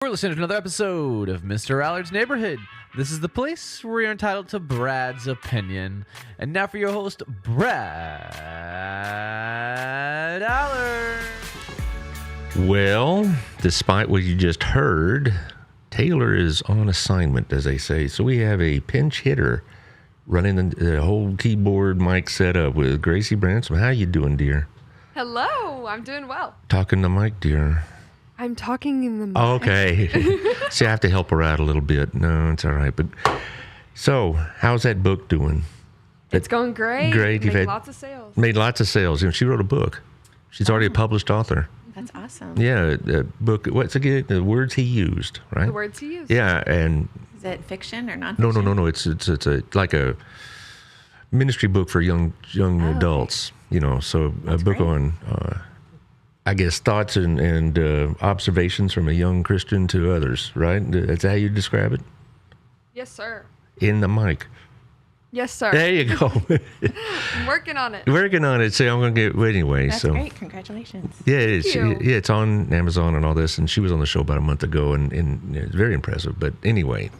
We're listening to another episode of Mr. Allard's Neighborhood. This is the place where you're entitled to Brad's opinion. And now for your host, Brad Allard. Well, despite what you just heard, Taylor is on assignment, as they say. So we have a pinch hitter running the whole keyboard mic setup with Gracie Branson. How you doing, dear? Hello, I'm doing well. Talking to Mike, dear. I'm talking in the mic. Okay. See, I have to help her out a little bit. No, it's all right. But so, how's that book doing? It's going great. Great. You've had lots of sales. Made lots of sales. You know, she wrote a book. She's already a published author. That's awesome. Yeah, a book. What's again? The words he used, right? The words he used. Yeah, and Is it fiction or nonfiction? no. It's like a ministry book for young adults. You know, so That's a book great. on, I guess, thoughts and observations from a young Christian to others. Right? That's how you describe it. Yes, sir. In the mic. Yes, sir. There you go. I'm working on it. Working on it. So I'm gonna get anyway. That's so great. Congratulations. yeah, it's Thank you. it's on Amazon and all this. And she was on the show about a month ago, and it's very impressive. But anyway,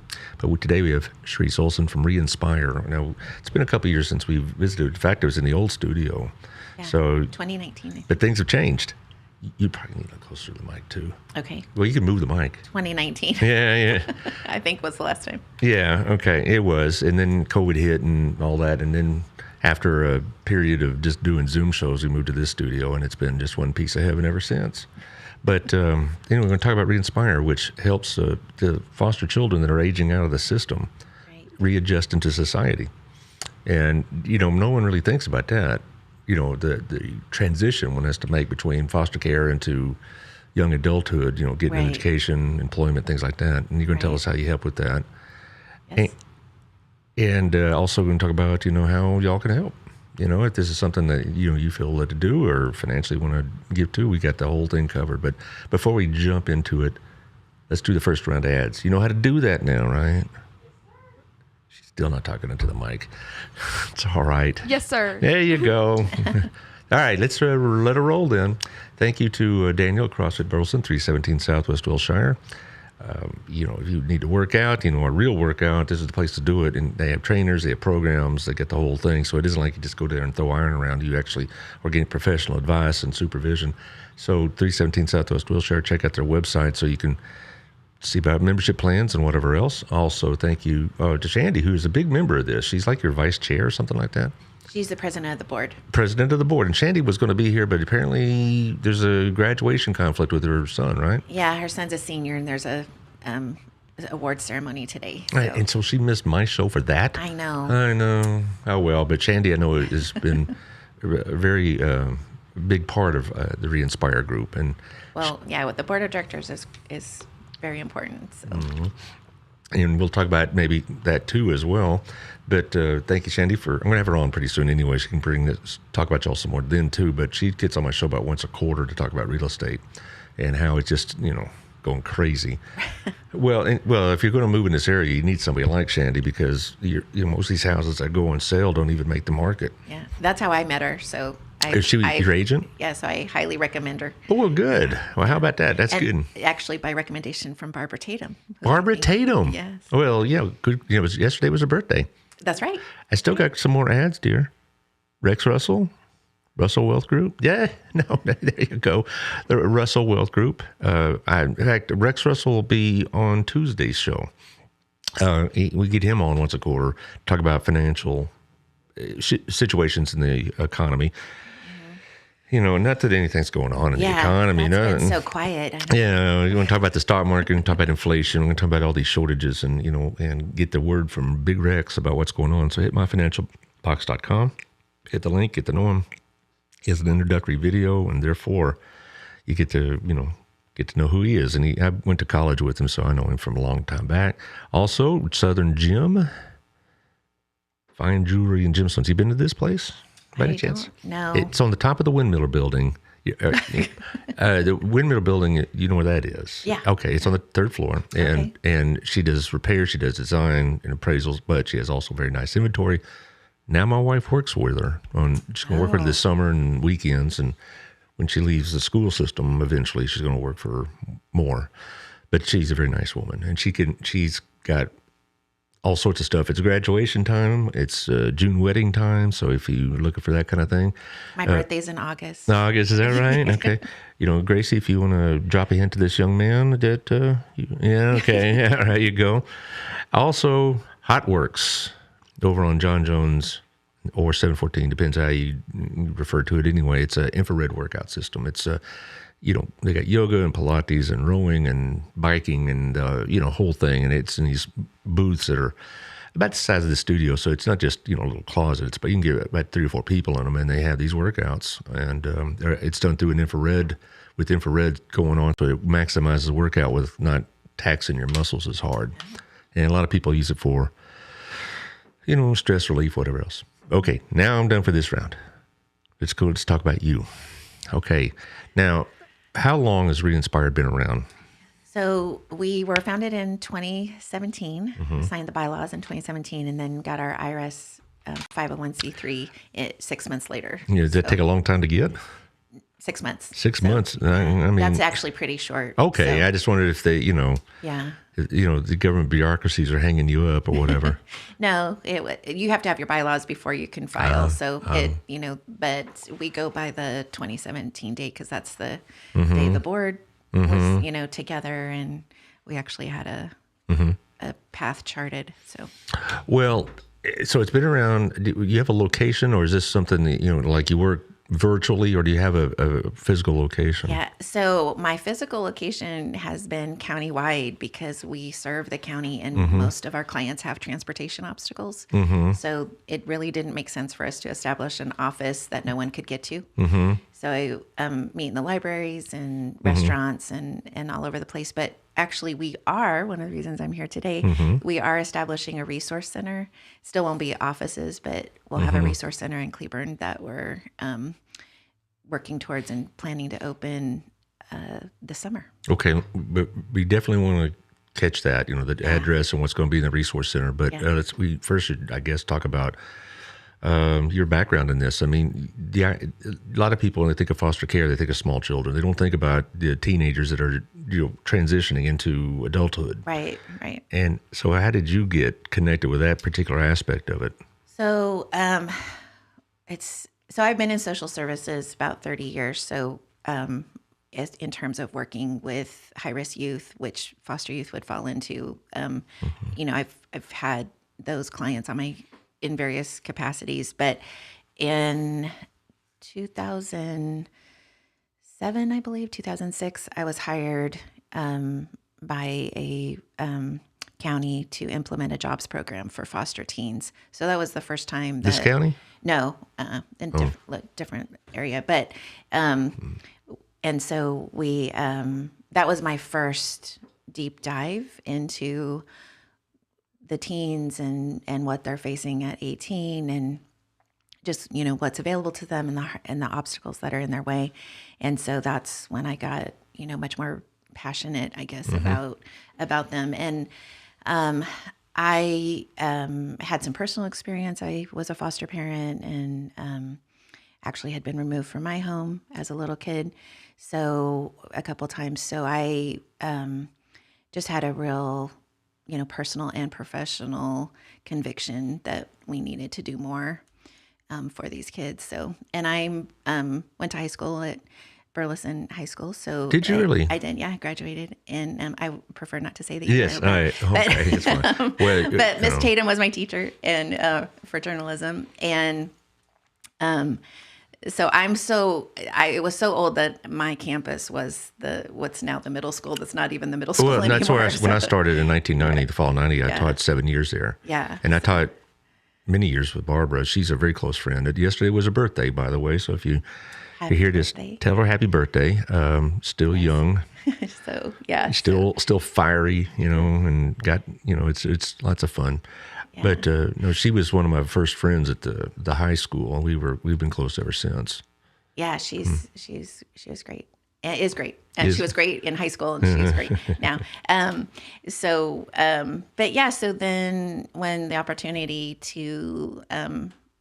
today we have Sheree Solson from ReInspire. Now it's been a couple years since we've visited. In fact, it was in the old studio. Yeah. So 2019. I think. but things have changed. You probably need to look closer to the mic too. Okay. Well, you can move the mic. 2019. Yeah. I think was the last time. Yeah, okay, it was. And then COVID hit and all that. And then after a period of just doing Zoom shows, we moved to this studio, and it's been just one piece of heaven ever since. But anyway, we're going to talk about ReInspire, which helps the foster children that are aging out of the system Right. readjust into society. And, no one really thinks about that. The transition one has to make between foster care into young adulthood, getting an Right. education, employment, things like that. And you're going to tell Right. us how you help with that. Yes. And also going to talk about, how y'all can help. If this is something that, you feel led to do or financially want to give to, we got the whole thing covered. But before we jump into it, let's do the first round of ads. You know how to do that now, right? She's still not talking into the mic. It's all right. Yes, sir. There you go. All right, let's let her roll then. Thank you to Daniel across at Burleson, 317 Southwest Wilshire. If you need to work out, a real workout, this is the place to do it. And they have trainers, they have programs, they get the whole thing. So it isn't like you just go there and throw iron around. You actually are getting professional advice and supervision. So 317 Southwest Wilshire, check out their website so you can see about membership plans and whatever else. Also, thank you to Shandy, who's a big member of this. She's like your vice chair or something like that. She's the president of the board. President of the board. And Shandy was going to be here, but apparently there's a graduation conflict with her son, right? Yeah, her son's a senior, and there's a award ceremony today. So. Right. And so she missed my show for that. I know. Oh, well. But Shandy, I know, has been a very big part of the ReInspire group. And Well, yeah, what the board of directors is very important. So. Mm-hmm. And we'll talk about maybe that too as well. But thank you, Shandy, I'm going to have her on pretty soon anyway. She can talk about y'all some more then too. But she gets on my show about once a quarter to talk about real estate and how it's just, going crazy. Well, if you're going to move in this area, you need somebody like Shandy because most of these houses that go on sale don't even make the market. Yeah, that's how I met her. So Is she your agent? Yeah, so I highly recommend her. Oh, well, good. Well, how about that? That's And good. actually, by recommendation from Barbara Tatum. Barbara Tatum. Yes. Well, yeah, good. Yesterday was her birthday. That's right. I still got some more ads, dear. Rex Russell Wealth Group. Yeah, no, there you go. The Russell Wealth Group. In fact, Rex Russell will be on Tuesday's show. We get him on once a quarter, talk about financial situations in the economy. Not that anything's going on in the economy. That's Nothing. been so quiet. I know. Yeah, you want to talk about the stock market, we want to talk about inflation, we're going to talk about all these shortages and, and get the word from Big Rex about what's going on. So hit myfinancialbox.com, hit the link, get to know him. He has an introductory video, and therefore you get to know who he is. And I went to college with him, so I know him from a long time back. Also, Southern Gem, fine jewelry and gemstones. You been to this place by any chance? No. It's on the top of the Windmiller Building. The Windmiller Building, you know where that is? Yeah. Okay, it's on the third floor, and she does repairs, she does design and appraisals, but she has also very nice inventory. Now my wife works with her. She's going to work with her this summer and weekends, and when she leaves the school system, eventually she's going to work for more. but she's a very nice woman, and she's got all sorts of stuff. It's graduation time. It's June wedding time. So if you're looking for that kind of thing. My birthday's in August. August, is that right? Okay. Gracie, if you want to drop a hint to this young man that, okay. Yeah, there you go. Also, Hot Works over on John Jones or 714, depends how you refer to it anyway. It's an infrared workout system. It's they got yoga and Pilates and rowing and biking and, whole thing. And it's in these booths that are about the size of the studio. So it's not just, little closets, but you can get about 3 or 4 people in them, and they have these workouts. And it's done through an infrared, with infrared going on. So it maximizes the workout with not taxing your muscles as hard. And a lot of people use it for, stress relief, whatever else. Okay, now I'm done for this round. Let's go. Let's talk about you. Okay, now, how long has ReInspire been around? So we were founded in 2017, signed the bylaws in 2017, and then got our IRS 501c3 6 months later. Yeah, does that take a long time to get? 6 months. 6 months. I mean, that's actually pretty short. Okay, so. I just wondered if they, yeah, the government bureaucracies are hanging you up or whatever. No, you have to have your bylaws before you can file. But we go by the 2017 date because that's the day the board was, together, and we actually had a path charted. So it's been around. Do you have a location, or is this something that, like you work virtually, or do you have a physical location? Yeah. So my physical location has been countywide because we serve the county, and most of our clients have transportation obstacles. So it really didn't make sense for us to establish an office that no one could get to. So I meet in the libraries and restaurants and all over the place. But actually, we are, one of the reasons I'm here today, we are establishing a resource center. Still won't be offices, but we'll have a resource center in Cleburne that we're working towards and planning to open this summer. Okay, but we definitely want to catch that, the address and what's going to be in the resource center. But we first should, I guess, talk about your background in this. I mean, a lot of people, when they think of foster care, they think of small children. They don't think about the teenagers that are transitioning into adulthood. Right. And so how did you get connected with that particular aspect of it? So I've been in social services about 30 years. So in terms of working with high-risk youth, which foster youth would fall into, I've had those clients in various capacities. But in 2007, I believe, 2006, I was hired by a county to implement a jobs program for foster teens. So that was the first time that... This county? No, in different area. But, and so we, that was my first deep dive into the teens and what they're facing at 18 and just, what's available to them and the obstacles that are in their way. And so that's when I got, much more passionate, I guess, about them. And, I had some personal experience. I was a foster parent and actually had been removed from my home as a little kid, so a couple times. So I just had a real, personal and professional conviction that we needed to do more for these kids. So, and I went to high school at Burleson High School. So did you really? I did. Yeah, I graduated, and I prefer not to say that. Yes, okay, it's fine. Well, but Miss Tatum was my teacher for journalism, and so I was so old that my campus was what's now the middle school. That's not even the middle school anymore. That's where when I started in 1990, the fall 90, I taught 7 years there. Yeah, and I taught many years with Barbara. She's a very close friend. Yesterday was her birthday, by the way. So if you hear this, tell her happy birthday. Still young. So yeah. Still fiery, and got, it's lots of fun. Yeah. But no, she was one of my first friends at the high school. We've been close ever since. Yeah, she was great. Is great. And she was great in high school, and she's great now. But yeah, so then when the opportunity to,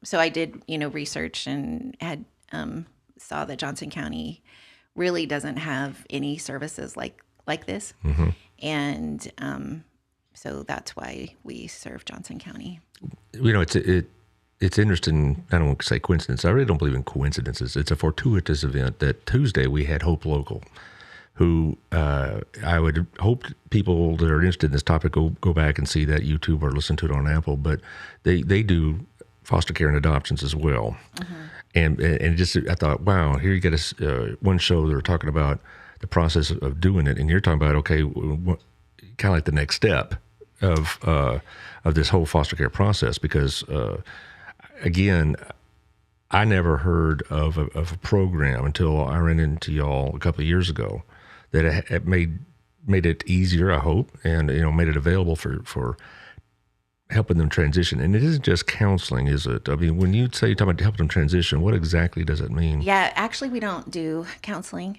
so I did, research and had, saw that Johnson County really doesn't have any services like this. And so that's why we serve Johnson County. It's interesting. I don't want to say coincidence. I really don't believe in coincidences. It's a fortuitous event that Tuesday we had Hope Local, who I would hope people that are interested in this topic go back and see that YouTube or listen to it on Apple. But they do foster care and adoptions as well. And just I thought, wow, here you get one show they're talking about the process of doing it, and you're talking about kind of like the next step of this whole foster care process, because again, I never heard of a program until I ran into y'all a couple of years ago that it made it easier, I hope, and made it available for helping them transition. And it isn't just counseling, is it? I mean, when you say you're talking about helping them transition, what exactly does it mean? Yeah, actually, we don't do counseling.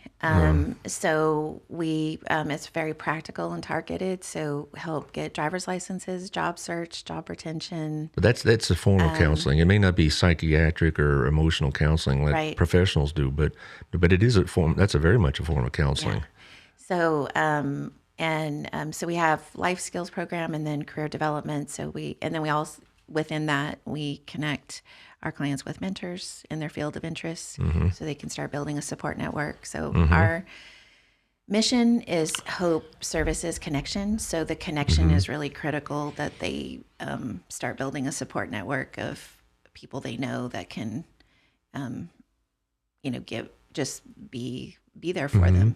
So we, it's very practical and targeted. So help get driver's licenses, job search, job retention. But that's a form of counseling. It may not be psychiatric or emotional counseling like professionals do, but it is a form. That's very much a form of counseling. Yeah. So, so we have life skills program and then career development. So we also, within that, we connect our clients with mentors in their field of interest so they can start building a support network. So our mission is Hope Services Connection. So the connection is really critical, that they start building a support network of people they know that can, be there for them.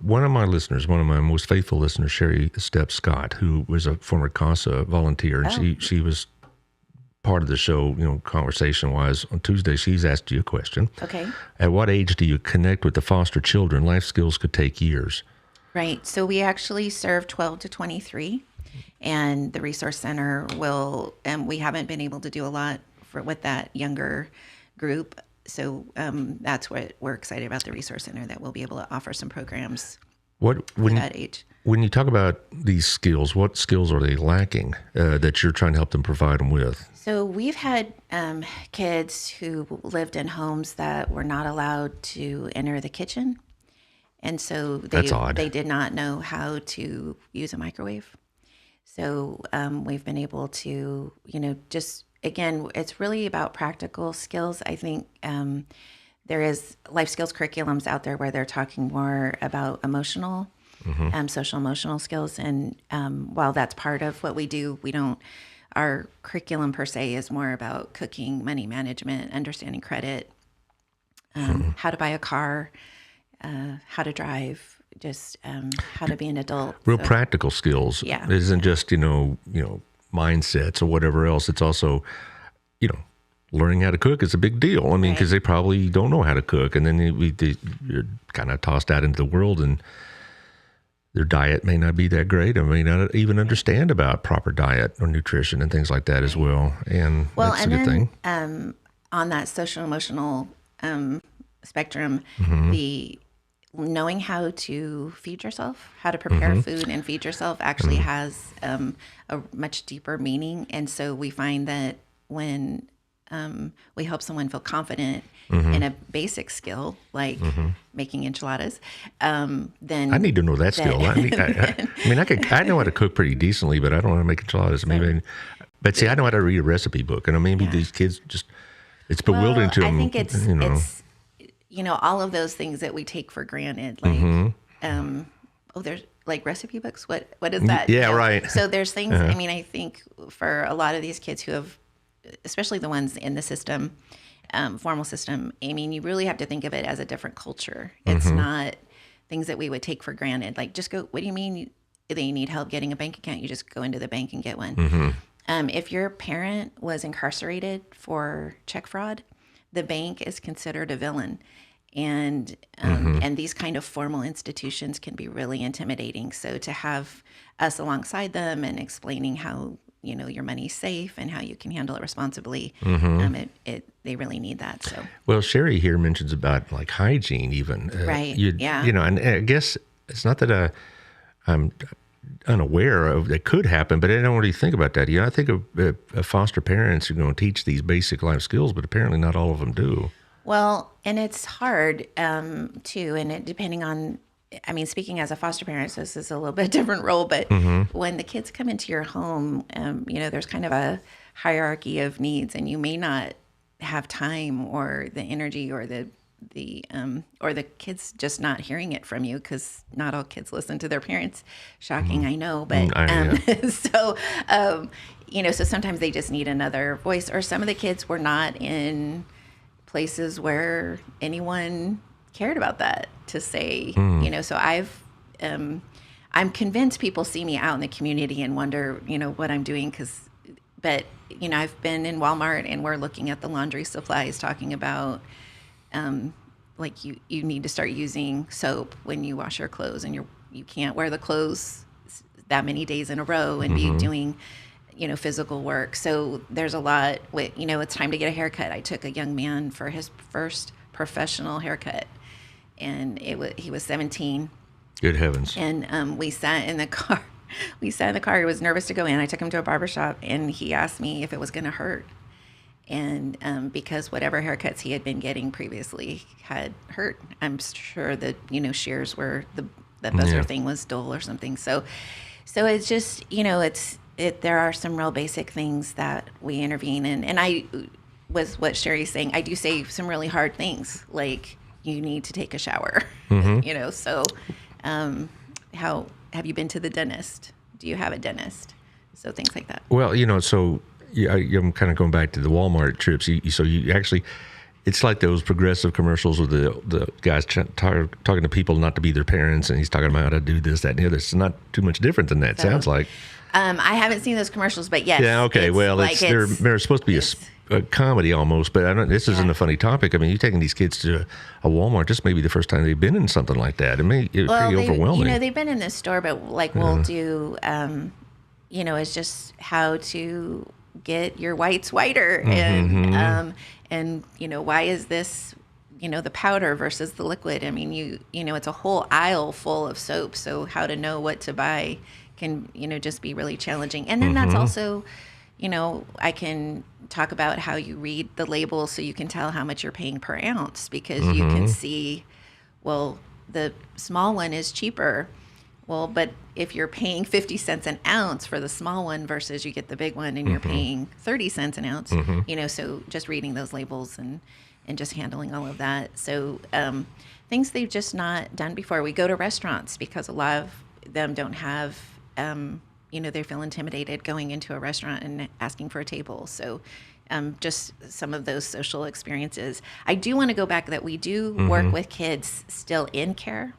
One of my most faithful listeners, Sherry Stepp Scott, who was a former CASA volunteer, and she was part of the show, conversation-wise. On Tuesday, she's asked you a question. Okay. At what age do you connect with the foster children? Life skills could take years. Right. So we actually serve 12 to 23, and the Resource Center and we haven't been able to do a lot with that younger group. So that's what we're excited about, the Resource Center, that we'll be able to offer some programs for that age. When you talk about these skills, what skills are they lacking that you're trying to help them provide them with? So we've had kids who lived in homes that were not allowed to enter the kitchen. And so That's odd. They did not know how to use a microwave. So we've been able to, again, it's really about practical skills. I think there is life skills curriculums out there where they're talking more about emotional, social emotional skills. And while that's part of what we do, our curriculum per se is more about cooking, money management, understanding credit, how to buy a car, how to drive, just how to be an adult. Real practical skills. Yeah. It isn't just, mindsets or whatever else. It's also, learning how to cook is a big deal. I mean, because they probably don't know how to cook, and then you're kind of tossed out into the world, and their diet may not be that great. I may not even understand about proper diet or nutrition and things like that as well. And that's a good thing. On that social emotional spectrum, the knowing how to feed yourself, how to prepare food and feed yourself actually has a much deeper meaning. And so we find that when we help someone feel confident in a basic skill like making enchiladas, then I need to know that skill. I know how to cook pretty decently, but I don't know how to make enchiladas. But I know how to read a recipe book, and maybe these kids it's bewildering to them. I think it's all of those things that we take for granted, like there's like recipe books. What is that? Yeah, right. So there's things. I think for a lot of these kids who have, especially the ones in the system, formal system, you really have to think of it as a different culture. It's not things that we would take for granted. Like, just go, what do you mean they need help getting a bank account? You just go into the bank and get one. If your parent was incarcerated for check fraud, the bank is considered a villain. And these kind of formal institutions can be really intimidating. So to have us alongside them and explaining how your money's safe and how you can handle it responsibly, they really need that. So well, Sherry here mentions about like hygiene, even right? And I guess it's not that I'm unaware of that could happen, but I don't really think about that. I think of foster parents who are going to teach these basic life skills, but apparently not all of them do. Well, and it's hard too, and depending on I mean, speaking as a foster parent, so this is a little bit different role, but when the kids come into your home, there's kind of a hierarchy of needs, and you may not have time or the energy or the kids just not hearing it from you, because not all kids listen to their parents. Shocking, I know, but so sometimes they just need another voice. Or some of the kids were not in places where anyone cared about that to say, so I'm convinced people see me out in the community and wonder, what I'm doing. But I've been in Walmart and we're looking at the laundry supplies talking about, like you need to start using soap when you wash your clothes, and you can't wear the clothes that many days in a row and be doing, physical work. So there's a lot with, it's time to get a haircut. I took a young man for his first professional haircut, and he was 17. Good heavens. And we sat in the car. He was nervous to go in. I took him to a barbershop, and he asked me if it was going to hurt. And because whatever haircuts he had been getting previously had hurt. I'm sure that, shears were the buzzer thing was dull or something. So it's just, there are some real basic things that we intervene in. And I was what Sherry's saying. I do say some really hard things, like you need to take a shower, so how have you been to the dentist? Do you have a dentist? So things like that. Well, so I'm kind of going back to the Walmart trips. So you actually, it's like those progressive commercials with the guys talking to people not to be their parents, and he's talking about how to do this, that, and the other. It's not too much different than that. Sounds like. I haven't seen those commercials, but yes. Yeah. Okay. Well, they're supposed to be a comedy almost, but this isn't a funny topic. I mean, you're taking these kids to a Walmart. This may be the first time they've been in something like that. It's pretty overwhelming. They've been in this store, but we'll do, it's just how to get your whites whiter, and why is this, the powder versus the liquid. I mean, it's a whole aisle full of soap, so how to know what to buy can, just be really challenging. And then that's also, I can talk about how you read the label so you can tell how much you're paying per ounce, because you can see, well, the small one is cheaper. Well, but if you're paying 50 cents an ounce for the small one versus you get the big one and you're paying 30 cents an ounce, so just reading those labels and just handling all of that. So things they've just not done before. We go to restaurants because a lot of them don't have, they feel intimidated going into a restaurant and asking for a table. So just some of those social experiences. I do want to go back that we do work with kids still in care.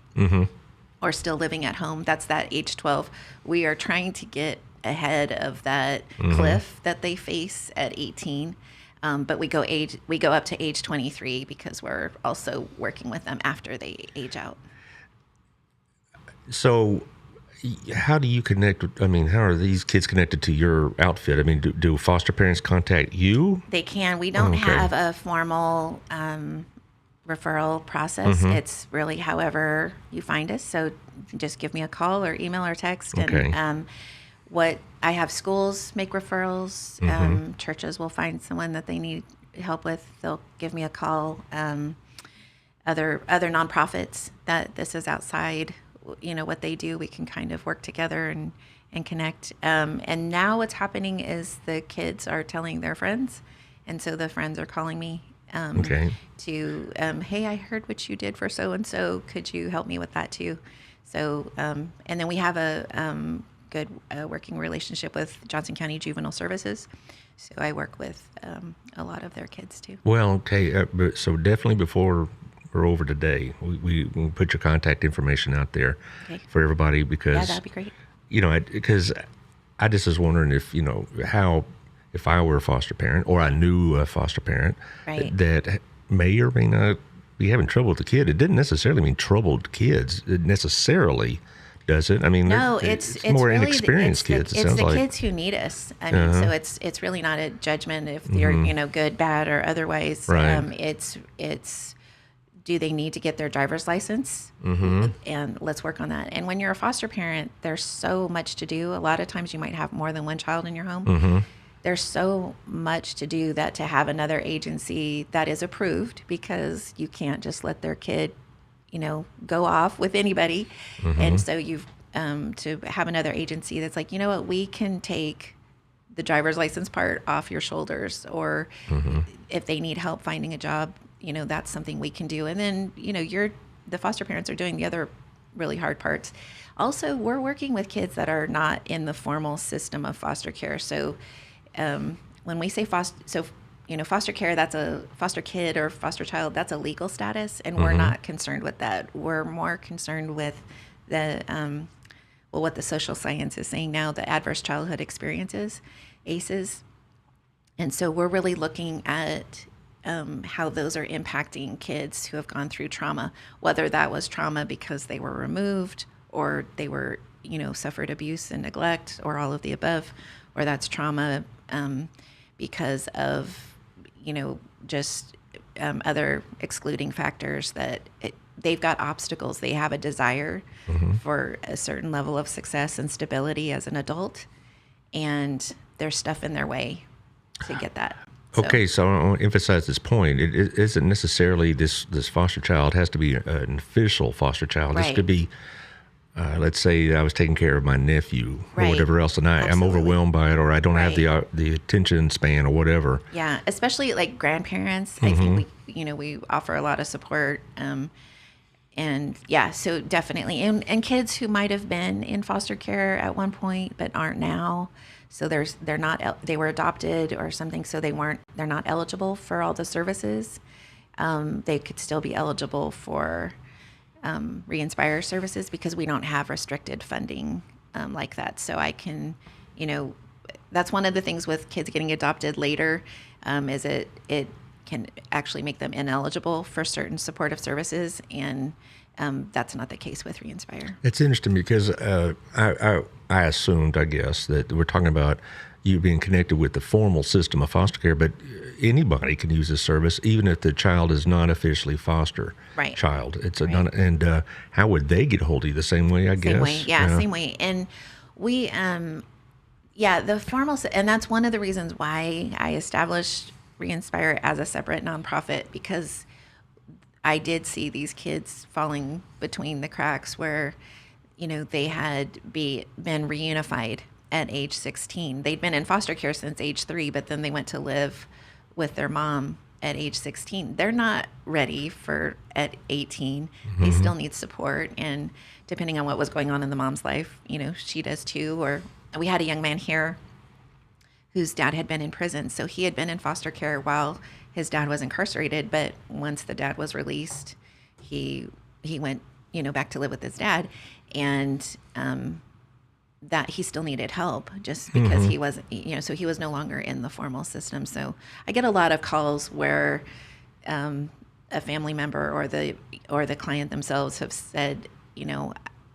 Or still living at home. That's that age 12. We are trying to get ahead of that cliff that they face at 18. But we go up to age 23 because we're also working with them after they age out. So how do you connect? How are these kids connected to your outfit? I mean, do foster parents contact you? They can. We don't have a formal referral process. It's really however you find us. So just give me a call or email or text. Okay. And what I have schools make referrals. Churches will find someone that they need help with. They'll give me a call. Other nonprofits that this is outside, what they do, we can kind of work together and connect. And now what's happening is the kids are telling their friends. And so the friends are calling me to, hey, I heard what you did for so-and-so. Could you help me with that too? So, and then we have a good working relationship with Johnson County Juvenile Services. So I work with a lot of their kids too. Well, okay. So definitely before we're over today, we put your contact information out there for everybody, because that'd be great. Because I just was wondering if, how, if I were a foster parent or I knew a foster parent that may or may not be having trouble with the kid. It didn't necessarily mean troubled kids. It necessarly does it. I mean, no, it's more really inexperienced kids. It's the kids who need us. I mean, so it's really not a judgment if they're good, bad, or otherwise. Right. It's do they need to get their driver's license? And let's work on that. And when you're a foster parent, there's so much to do. A lot of times you might have more than one child in your home. There's so much to do that to have another agency that is approved, because you can't just let their kid go off with anybody. And so you've to have another agency that's like, you know what, we can take the driver's license part off your shoulders, or if they need help finding a job, that's something we can do. And then, the foster parents are doing the other really hard parts. Also, we're working with kids that are not in the formal system of foster care. So when we say foster care, that's a foster kid or foster child, that's a legal status. And we're not concerned with that. We're more concerned with the, what the social science is saying now, the adverse childhood experiences, ACEs. And so we're really looking at how those are impacting kids who have gone through trauma, whether that was trauma because they were removed, or they were, suffered abuse and neglect, or all of the above, or that's trauma because of, just other excluding factors that they've got obstacles. They have a desire for a certain level of success and stability as an adult, and there's stuff in their way to get that. Okay, so I want to emphasize this point. It isn't necessarily this foster child has to be an official foster child. This could be, let's say I was taking care of my nephew or whatever else, and I'm overwhelmed by it, or I don't have the attention span or whatever. Yeah, especially like grandparents. I think we offer a lot of support. And yeah, so definitely, and kids who might have been in foster care at one point but aren't now. So they were adopted or something, so they're not eligible for all the services. They could still be eligible for ReInspire services because we don't have restricted funding like that. So I can, that's one of the things with kids getting adopted later, is it can actually make them ineligible for certain supportive services, and that's not the case with ReInspire. It's interesting because I assumed, I guess, that we're talking about you being connected with the formal system of foster care, but anybody can use this service, even if the child is not officially foster child. It's and how would they get a hold of you? The same way, I guess. Same way, same way. And we, the formal, and that's one of the reasons why I established ReInspire as a separate nonprofit, because I did see these kids falling between the cracks where, they had been reunified at age 16. They'd been in foster care since age 3, but then they went to live with their mom at age 16. They're not ready for at 18. They still need support. And depending on what was going on in the mom's life, she does too. Or we had a young man here whose dad had been in prison. So he had been in foster care while his dad was incarcerated. But once the dad was released, he went, back to live with his dad. And that he still needed help just because he was, so he was no longer in the formal system. So I get a lot of calls where a family member or the client themselves have said,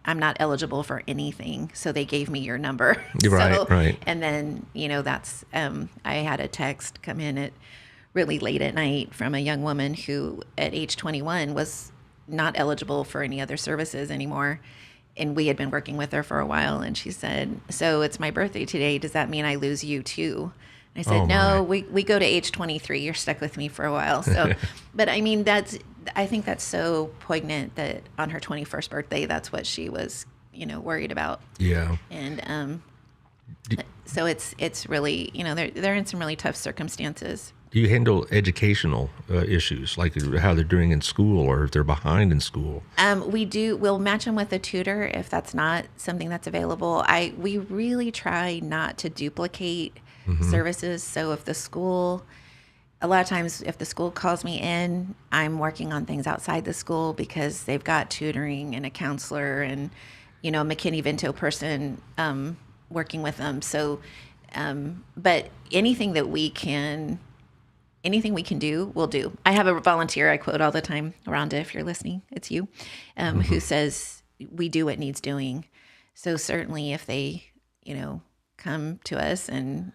I'm not eligible for anything, so they gave me your number. Right. And then, that's, I had a text come in at really late at night from a young woman who at age 21 was not eligible for any other services anymore. And we had been working with her for a while, and she said, so it's my birthday today. Does that mean I lose you too? And I said, no, we go to age 23. You're stuck with me for a while. So, but I mean, I think that's so poignant that on her 21st birthday, that's what she was, worried about. Yeah. And so it's really, they're in some really tough circumstances. Do you handle educational issues, like how they're doing in school or if they're behind in school? We do. We'll match them with a tutor if that's not something that's available. We really try not to duplicate services. So if the school, a lot of times if the school calls me in, I'm working on things outside the school because they've got tutoring and a counselor and, a McKinney-Vento person working with them. So, but anything we can do, we'll do. I have a volunteer I quote all the time, Rhonda, if you're listening, it's you, who says, we do what needs doing. So certainly if they, come to us and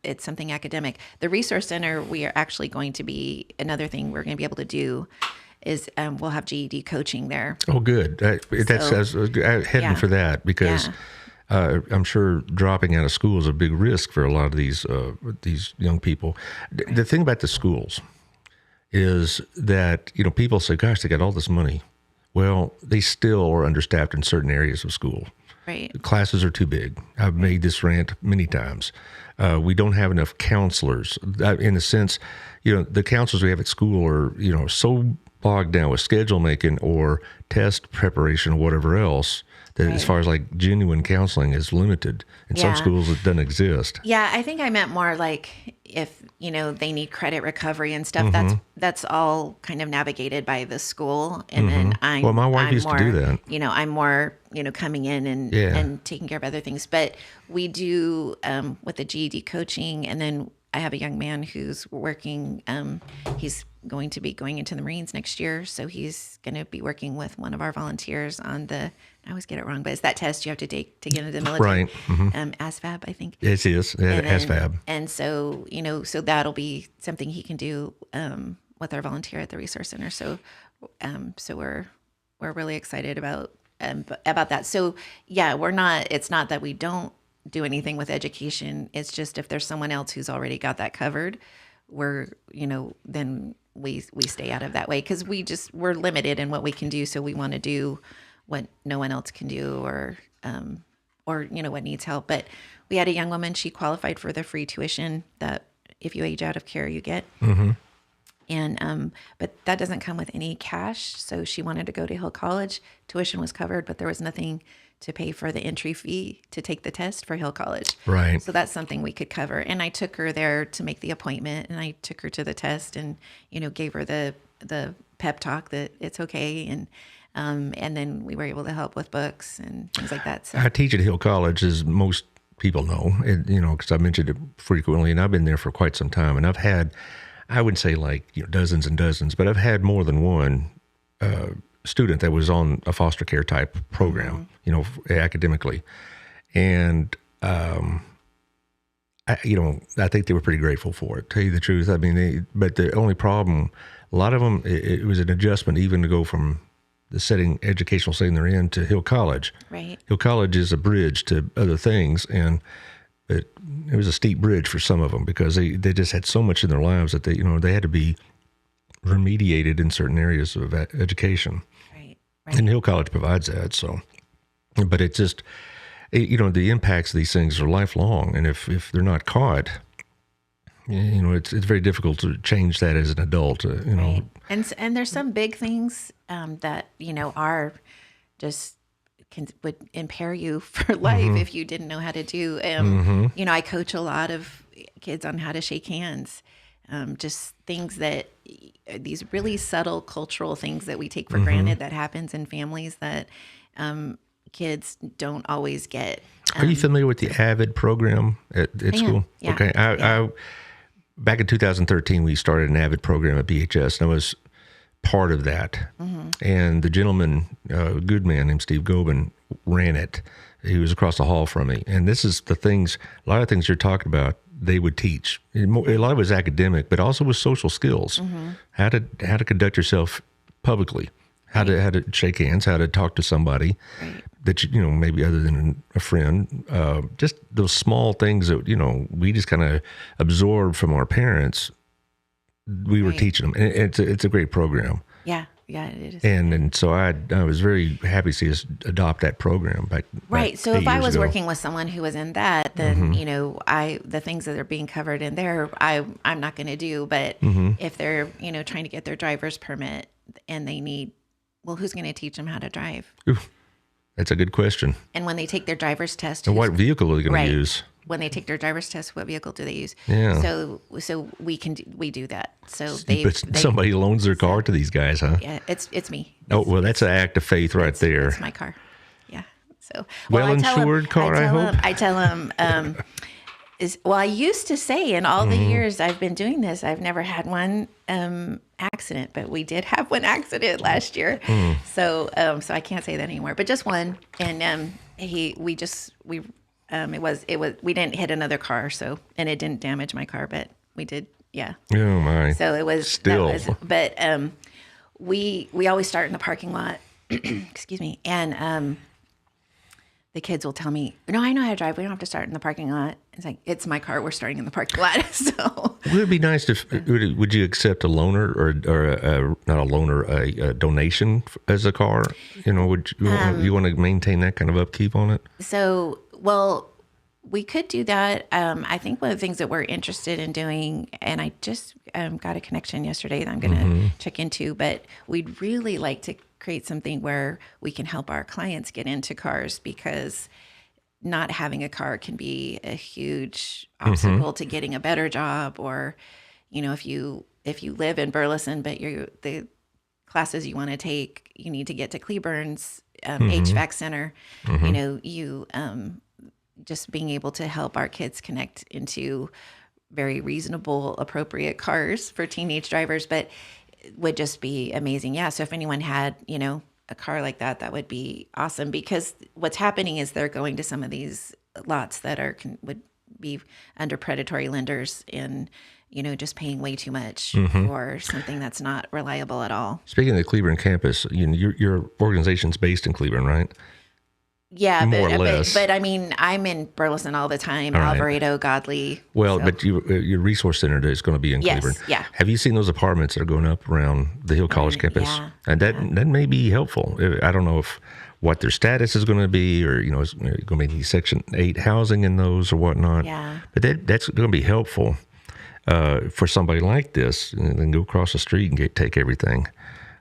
it's something academic. The Resource Center, we are actually going to be, another thing we're going to be able to do is we'll have GED coaching there. Oh, good. That's heading for that because I'm sure dropping out of school is a big risk for a lot of these young people. The thing about the schools is that, people say, gosh, they got all this money. Well, they still are understaffed in certain areas of school. Right. Classes are too big. I've made this rant many times. We don't have enough counselors. In the sense, the counselors we have at school are, so bogged down with schedule making or test preparation or whatever else that as far as like genuine counseling is limited. In some schools, it doesn't exist. Yeah, I think I meant more like if, they need credit recovery and stuff, that's all kind of navigated by the school. And then my wife used to do that. I'm more, coming in and taking care of other things. But we do with the GED coaching, and then I have a young man who's working, he's going to be going into the Marines next year. So he's going to be working with one of our volunteers on I always get it wrong, but it's that test you have to take to get into the military. Right. Mm-hmm. ASVAB, I think. It is, ASVAB. And so, so that'll be something he can do with our volunteer at the Resource Center. So we're really excited about that. So yeah, it's not that we don't do anything with education. It's just if there's someone else who's already got that covered, then we stay out of that way, because we're limited in what we can do. So we want to do what no one else can do, or what needs help. But we had a young woman, she qualified for the free tuition that if you age out of care, you get. Mm-hmm. And, but that doesn't come with any cash. So she wanted to go to Hill College. Tuition was covered, but there was nothing to pay for the entry fee to take the test for Hill College. Right. So that's something we could cover. And I took her there to make the appointment, and I took her to the test and, gave her the pep talk that it's okay. And then we were able to help with books and things like that. So I teach at Hill College, as most people know, because I mentioned it frequently, and I've been there for quite some time. And I've had, I would say like dozens and dozens, but I've had more than one student that was on a foster care type program, academically. And, I think they were pretty grateful for it, to tell you the truth. I mean, but the only problem, a lot of them, it was an adjustment even to go from the educational setting they're in to Hill College. Right. Hill College is a bridge to other things, and it was a steep bridge for some of them, because they just had so much in their lives that they had to be remediated in certain areas of education. Right. And Hill College provides that. So, but it's just, the impacts of these things are lifelong, and if they're not caught, it's very difficult to change that as an adult. Right. And there's some big things that are just would impair you for life if you didn't know how to do. I coach a lot of kids on how to shake hands. Just things that these really subtle cultural things that we take for granted that happens in families that kids don't always get. Are you familiar with the AVID program at school? Yeah. Okay. I back in 2013, we started an AVID program at BHS, and I was part of that. And the gentleman, a good man named Steve Gobin, ran it. He was across the hall from me. And this is a lot of things you're talking about, they would teach. A lot of it was academic, but also with social skills. How to conduct yourself publicly, how to shake hands, how to talk to somebody that maybe other than a friend. Just those small things that we just kind of absorbed from our parents. We were teaching them, and it's a great program. Yeah, it is. And so I was very happy to see us adopt that program back. Right. So if I was working with someone who was in that, then the things that are being covered in there, I'm not going to do. But if they're trying to get their driver's permit and they need, who's going to teach them how to drive? Ooh, that's a good question. And when they take their driver's test, and what vehicle are they going to use? When they take their driver's test, what vehicle do they use? Yeah. So we do that. So somebody loans their car to these guys, huh? Yeah, it's me. That's an act of faith right there. It's my car. Yeah. So well-insured car, I hope. I tell them, I used to say in all the years I've been doing this, I've never had one accident, but we did have one accident last year. So I can't say that anymore, but just one. And we didn't hit another car, and it didn't damage my car, but we did. Yeah. Oh my. So it was still, but we always start in the parking lot, excuse me. And, the kids will tell me, no, I know how to drive. We don't have to start in the parking lot. It's like, it's my car. We're starting in the parking lot. So would it be nice if, would you accept a loaner or not a loaner, a donation as a car? You know, would you want to maintain that kind of upkeep on it? So, well, we could do that. I think one of the things that we're interested in doing, and I just got a connection yesterday that I'm going to check into, but we'd really like to create something where we can help our clients get into cars, because not having a car can be a huge obstacle to getting a better job. Or, you know, if you live in Burleson, but the classes you want to take, you need to get to Cleburne's HVAC center, you know, just being able to help our kids connect into very reasonable, appropriate cars for teenage drivers, but it would just be amazing. Yeah. So if anyone had, you know, a car like that, that would be awesome, because what's happening is they're going to some of these lots that would be under predatory lenders and, you know, just paying way too much for something that's not reliable at all. Speaking of the Cleburne campus, you know, your organization's based in Cleburne, right? Yeah, More or less. But I mean, I'm in Burleson all the time, All right. Alvarado, Godley. Well, so. but your resource center is going to be in Yes, Cleburne. yeah. Have you seen those apartments that are going up around the Hill College campus? Yeah, And that may be helpful. I don't know what their status is going to be, or, you know, is going to be Section 8 housing in those or whatnot. Yeah. But that's going to be helpful for somebody like this, and then go across the street and take everything.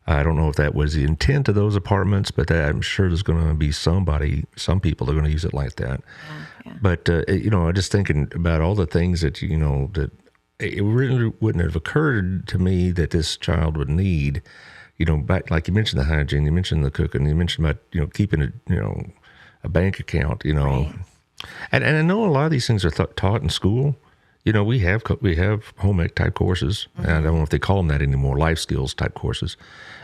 I don't know if that was the intent of those apartments, but I'm sure there's going to be some people that are going to use it like that. Yeah. But, you know, I'm just thinking about all the things that, you know, that it really wouldn't have occurred to me that this child would need, you know, back, like you mentioned the hygiene, you mentioned the cooking, you mentioned about, you know, keeping a bank account, you know. Right. And I know a lot of these things are taught in school. You know, we have home ec type courses. And I don't know if they call them that anymore, life skills type courses.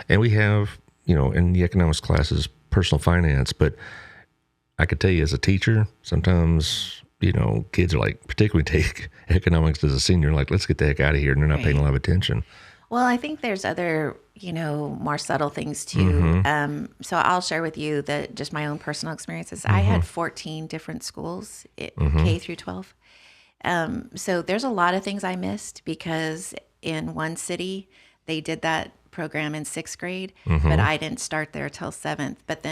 And we have, you know, in the economics classes, personal finance. But I could tell you as a teacher, sometimes, you know, kids are like, particularly take economics as a senior, like, let's get the heck out of here. And they're not paying a lot of attention. Well, I think there's other, you know, more subtle things too. So I'll share with you just my own personal experiences. I had 14 different schools, K through 12. So there's a lot of things I missed, because in one city, they did that program in 6th grade, but I didn't start there till 7th. But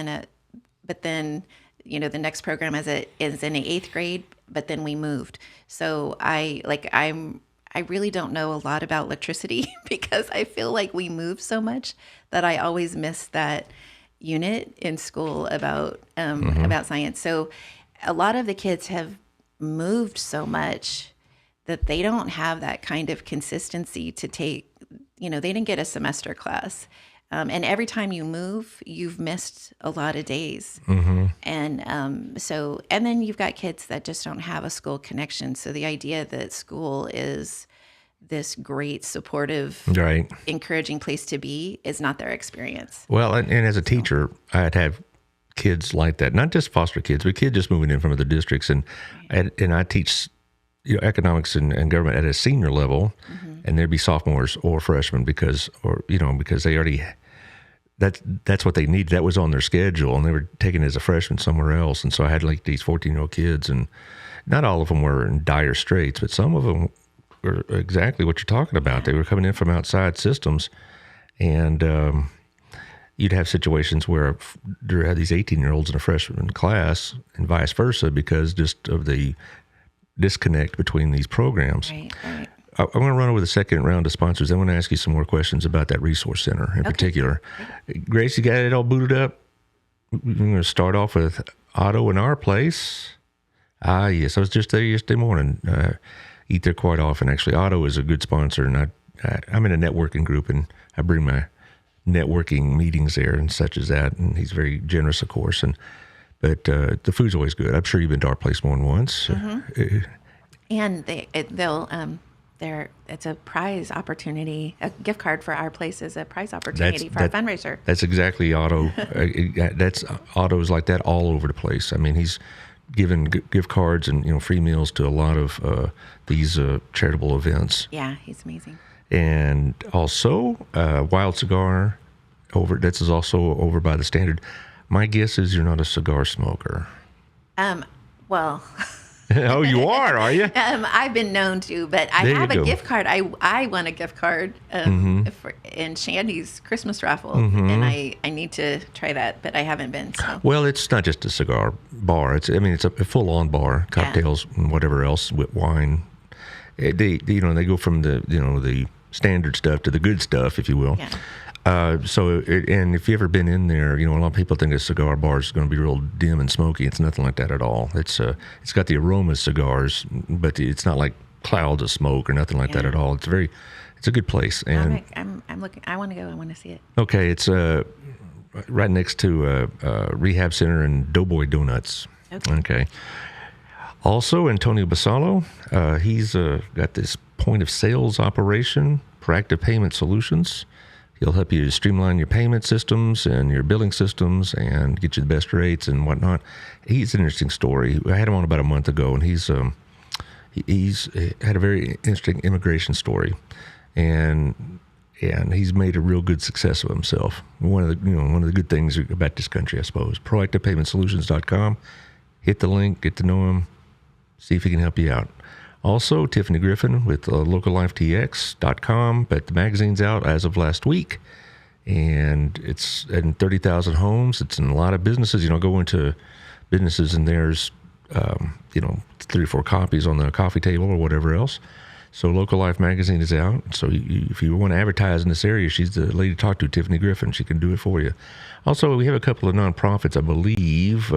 then, you know, the next program is in the 8th grade, but then we moved. So I really don't know a lot about electricity, because I feel like we moved so much that I always miss that unit in school about science. So a lot of the kids have moved so much that they don't have that kind of consistency to take, you know, they didn't get a semester class. And every time you move, you've missed a lot of days. And and then you've got kids that just don't have a school connection. So the idea that school is this great, supportive, encouraging place to be is not their experience. Well, and as a teacher, I'd have kids like that, not just foster kids, but kids just moving in from other districts. And I teach, you know, economics and government at a senior level, and there'd be sophomores or freshmen because they already, that's what they needed. That was on their schedule, and they were taking it as a freshman somewhere else. And so I had like these 14-year-old kids, and not all of them were in dire straits, but some of them were exactly what you're talking about. They were coming in from outside systems, and you'd have situations where there had these 18-year-olds in a freshman class and vice versa, because just of the disconnect between these programs. Right. I'm going to run over the second round of sponsors. I want to ask you some more questions about that resource center in particular. Grace, you got it all booted up? We're going to start off with Otto in our place. Yes, I was just there yesterday morning. Eat there quite often, actually. Otto is a good sponsor, and I'm in a networking group, and I bring my networking meetings there and such as that, and he's very generous, of course. But the food's always good. I'm sure you've been to our place more than once. And it's a prize opportunity. A gift card for our place is a prize opportunity for our fundraiser. That's exactly Otto. Otto's like that all over the place. I mean, he's given gift cards and, you know, free meals to a lot of these charitable events. Yeah, he's amazing. And also Wild Cigar this is also over by the Standard. My guess is you're not a cigar smoker. Well, Oh, you are you? I've been known to, but I There have you a go. gift card. I won a gift card in Shandy's Christmas raffle, Mm-hmm. and I need to try that, but I haven't been. So Well, it's not just a cigar bar. It's a full-on bar, cocktails and whatever else with wine. They go from the standard stuff to the good stuff, if you will. Yeah. And if you've ever been in there, a lot of people think a cigar bar is going to be real dim and smoky. It's nothing like that at all. It's got the aroma of cigars, but it's not like clouds of smoke or nothing like that at all. It's a good place. And I'm looking. I want to go. I want to see it. okay, it's right next to Rehab Center and Doughboy Donuts. Okay. Also, Antonio Basalo, he's got this point of sales operation, Proactive Payment Solutions. He'll help you streamline your payment systems and your billing systems and get you the best rates and whatnot. He's an interesting story. I had him on about a month ago, and he's had a very interesting immigration story, and he's made a real good success of himself. One of the good things about this country, I suppose. ProactivePaymentSolutions.com. Hit the link, get to know him, see if he can help you out. Also, Tiffany Griffin with LocalLifeTX.com, but the magazine's out as of last week, and it's in 30,000 homes. It's in a lot of businesses. Go into businesses, and there's 3 or 4 copies on the coffee table or whatever else. So Local Life magazine is out. So if you want to advertise in this area, she's the lady to talk to, Tiffany Griffin. She can do it for you. Also, we have a couple of nonprofits, I believe.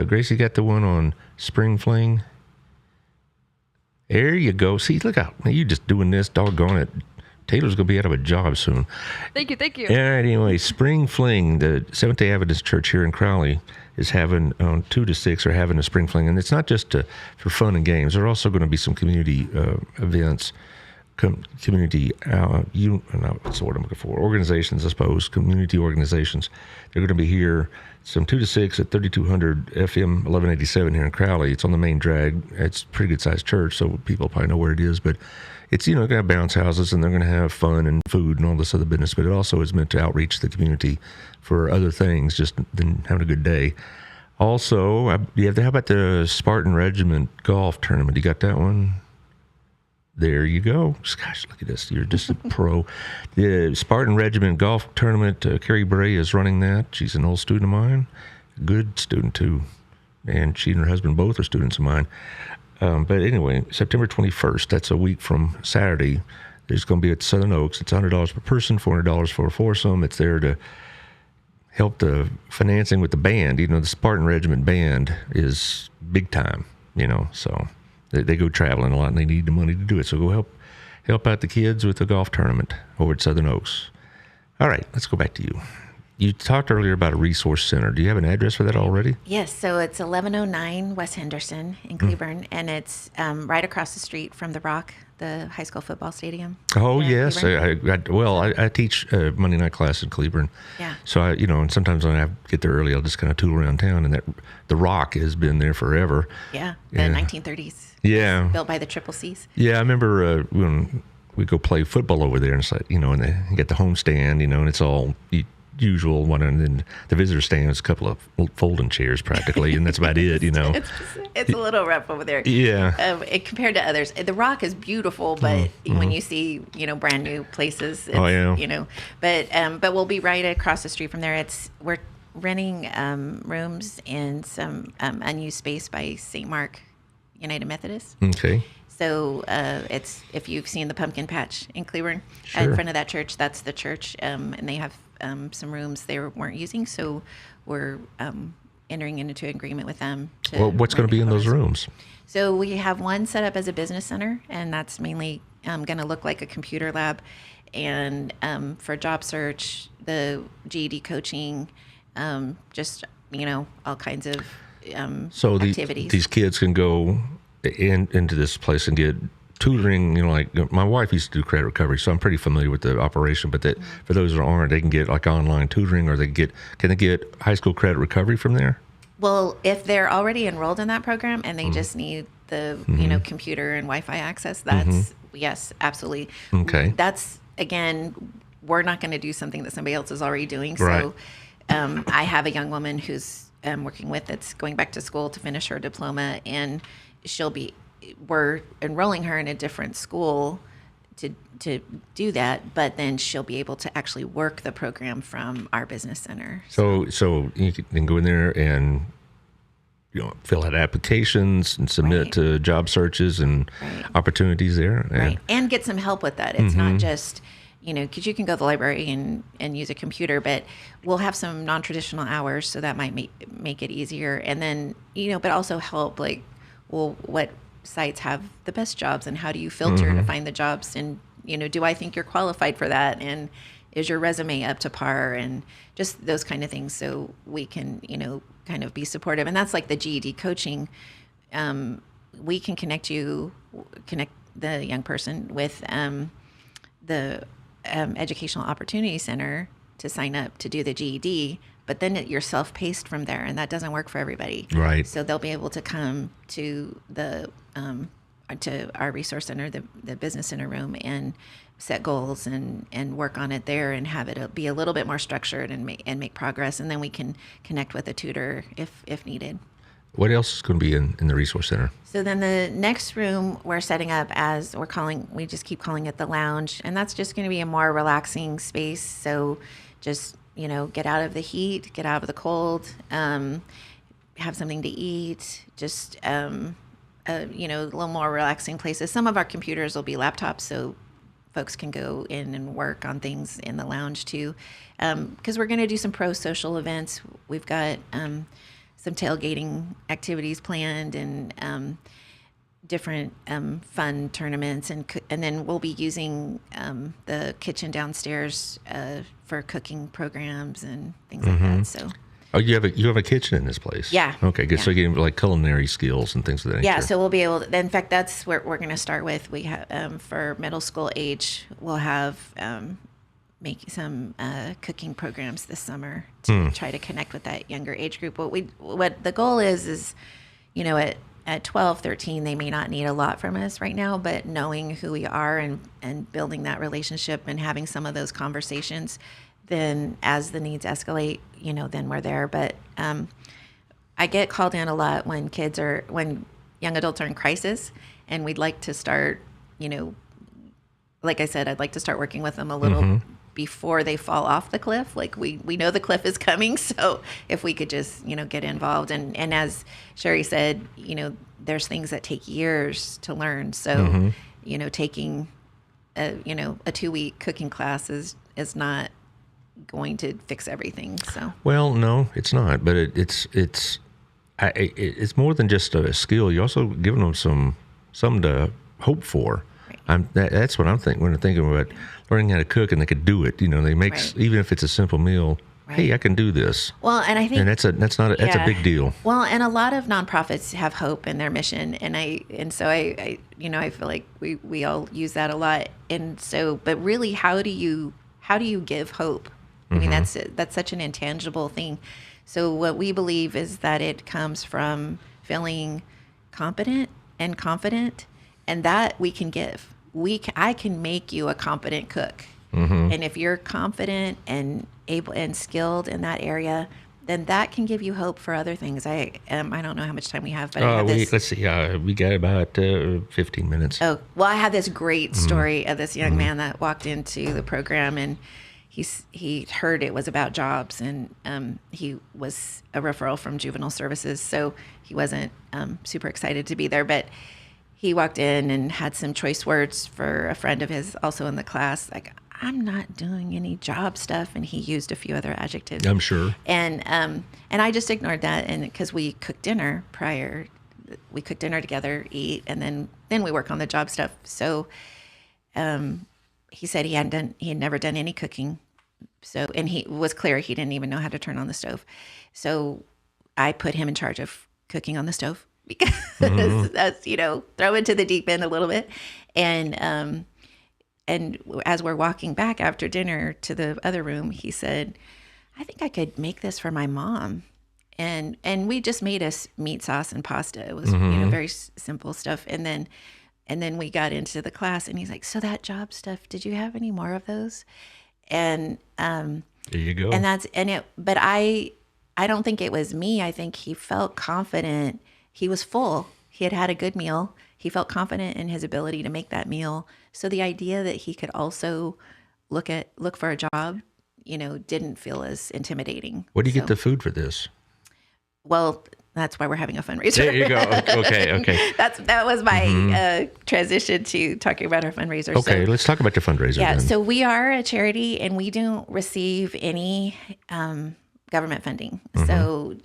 Gracie got the one on Spring Fling. There you go. See, look out. You just doing this, doggone it. Taylor's going to be out of a job soon. Thank you. All right, anyway, Spring Fling, the Seventh-day Adventist Church here in Crowley is having, on 2 to 6, are having a Spring Fling. And it's not just for fun and games. There are also going to be some community events, what's the word I'm looking for? Organizations, I suppose, community organizations. They're going to be here some 2 to 6 at 3200 FM 1187 here in Crowley. It's on the main drag. It's a pretty good-sized church, so people probably know where it is. But it's, going to have bounce houses, and they're going to have fun and food and all this other business. But it also is meant to outreach the community for other things, just than having a good day. Also, how about the Spartan Regiment golf tournament? You got that one? There you go. Gosh, look at this. You're just a pro. The Spartan Regiment Golf Tournament, Carrie Bray is running that. She's an old student of mine. Good student, too. And she and her husband both are students of mine. But anyway, September 21st, that's a week from Saturday. There's going to be at Southern Oaks. It's $100 per person, $400 for a foursome. It's there to help the financing with the band. The Spartan Regiment band is big time, so... They go traveling a lot, and they need the money to do it. So go help out the kids with the golf tournament over at Southern Oaks. All right, let's go back to you. You talked earlier about a resource center. Do you have an address for that already? Yes, so it's 1109 West Henderson in Cleburne, and it's right across the street from the Rock, the high school football stadium. Oh, in yes. Cleburne. I teach Monday night class in Cleburne. Yeah. So, and sometimes when I get there early, I'll just kind of tool around town, and the Rock has been there forever. Yeah, the 1930s. Yeah. Built by the Triple Cs. Yeah, I remember when we go play football over there, and it's like, and they get the home stand, and it's all usual one, and then the visitor stand is a couple of folding chairs practically, and that's about it. It's a little rough over there. Yeah. Compared to others, the Rock is beautiful, but when you see brand new places, it's, but we'll be right across the street from there. We're renting rooms in some unused space by St. Mark United Methodist. Okay. So it's, if you've seen the pumpkin patch in Cleburne, Sure. in front of that church, that's the church, and they have some rooms they weren't using, so we're entering into an agreement with them. What's going to be in those rooms? So we have one set up as a business center, and that's mainly going to look like a computer lab, and for job search, the GED coaching, just all kinds of activities. These kids can go into this place and get tutoring. Like my wife used to do credit recovery, so I'm pretty familiar with the operation. But for those that aren't, they can get like online tutoring, or can they get high school credit recovery from there? Well, if they're already enrolled in that program and they just need the computer and Wi-Fi access, that's yes, absolutely. Okay. That's, again, we're not going to do something that somebody else is already doing. Right. So I have a young woman who's working with that's going back to school to finish her diploma, and we're enrolling her in a different school to do that, but then she'll be able to actually work the program from our business center. So you can go in there and fill out applications and submit to job searches and opportunities there, and get some help with that. It's not just because you can go to the library and use a computer, but we'll have some non-traditional hours, so that might make it easier. And then but also help what sites have the best jobs, and how do you filter to find the jobs, and do I think you're qualified for that, and is your resume up to par, and just those kind of things, so we can kind of be supportive. And that's like the GED coaching. We can connect the young person with the Educational Opportunity Center to sign up to do the GED, but then you're self-paced from there, and that doesn't work for everybody. Right. So they'll be able to come to to our resource center, the business center room, and set goals and work on it there, and have it be a little bit more structured and make progress, and then we can connect with a tutor if needed. What else is going to be in the resource center? So then the next room we're setting up we just keep calling it the lounge, and that's just going to be a more relaxing space. So just get out of the heat, get out of the cold, have something to eat, just a little more relaxing places. Some of our computers will be laptops, so folks can go in and work on things in the lounge too, because we're going to do some pro-social events. We've got some tailgating activities planned, and different fun tournaments, and then we'll be using the kitchen downstairs for cooking programs and things like that. So. Oh, you have a kitchen in this place? Yeah. Okay, good. Yeah. So you're getting like culinary skills and things of that nature. Yeah, so we'll be able to, in fact, that's where we're going to start with. We have, for middle school age, we'll have make some cooking programs this summer to try to connect with that younger age group. What the goal is at 12, 13, they may not need a lot from us right now, but knowing who we are and building that relationship and having some of those conversations, then as the needs escalate, then we're there. But I get called in a lot when young adults are in crisis, and we'd like to start, like I said, I'd like to start working with them a little before they fall off the cliff. Like we know the cliff is coming, so if we could just, get involved. And as Sherry said, there's things that take years to learn. So, taking a 2-week cooking class is not going to fix everything. So well, no, it's not, but it's more than just a skill. You're also giving them something to hope for. Right. That's what I'm thinking when I'm thinking about learning how to cook, and they could do it. They make even if it's a simple meal. Right. Hey, I can do this. Well, and I think that's a big deal. Well, and a lot of nonprofits have hope in their mission, and so I feel like we all use that a lot. And so, but really, how do you give hope? I mean, that's such an intangible thing. So what we believe is that it comes from feeling competent and confident, and that we can give. I can make you a competent cook. And if you're confident and able and skilled in that area, then that can give you hope for other things. I don't know how much time we have, but I have this. Let's see. We got about 15 minutes. Oh, well, I have this great story of this young man that walked into the program, and he heard it was about jobs, and he was a referral from juvenile services, so he wasn't super excited to be there, but he walked in and had some choice words for a friend of his also in the class, like, I'm not doing any job stuff, and he used a few other adjectives. I'm sure. And I just ignored that, and because we cooked dinner together, eat, and then we work on the job stuff. So he said he had never done any cooking. So, and he was clear he didn't even know how to turn on the stove. So I put him in charge of cooking on the stove, because that's, throw into the deep end a little bit. And as we're walking back after dinner to the other room, he said, I think I could make this for my mom. And we just made us meat sauce and pasta. It was, very simple stuff. And then we got into the class, and he's like, so that job stuff, did you have any more of those? And there you go. And but I don't think it was me. I think he felt confident. He was full. He had a good meal. He felt confident in his ability to make that meal. So the idea that he could also look for a job, didn't feel as intimidating. Where do you get the food for this? Well, that's why we're having a fundraiser. There you go. Okay. That was my transition to talking about our fundraiser. Okay, so, let's talk about your fundraiser. Yeah, then. So we are a charity, and we don't receive any government funding. So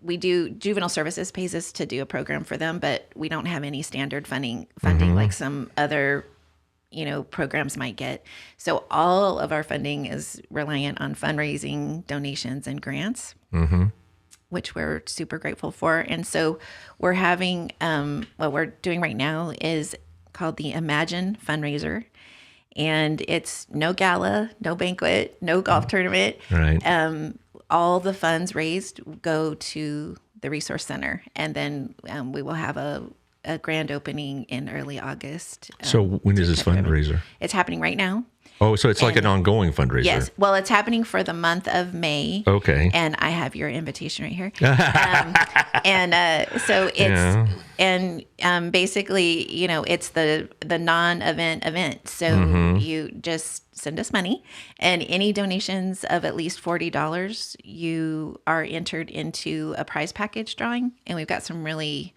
we do juvenile services pays us to do a program for them, but we don't have any standard funding like some other programs might get. So all of our funding is reliant on fundraising, donations, and grants, which we're super grateful for. And so we're having, what we're doing right now is called the Imagine Fundraiser. And it's no gala, no banquet, no golf tournament. Right. All the funds raised go to the Resource Center. And then we will have a grand opening in early August. So when is this fundraiser? It's happening right now. Oh, so it's like an ongoing fundraiser. Yes. Well, it's happening for the month of May. Okay. And I have your invitation right here. So it's, basically, it's the non-event event. So you just send us money, and any donations of at least $40, you are entered into a prize package drawing. And we've got some really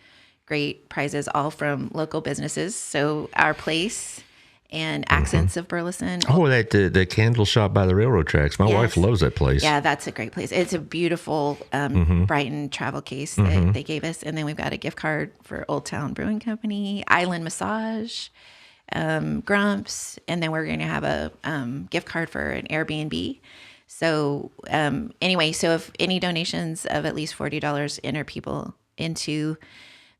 great prizes, all from local businesses. So Our Place and Accents of Burleson. Oh, that the candle shop by the railroad tracks. My wife loves that place. Yeah, that's a great place. It's a beautiful Brighton travel case that they gave us. And then we've got a gift card for Old Town Brewing Company, Island Massage, Grumps, and then we're going to have a gift card for an Airbnb. So anyway, so if any donations of at least $40 enter people into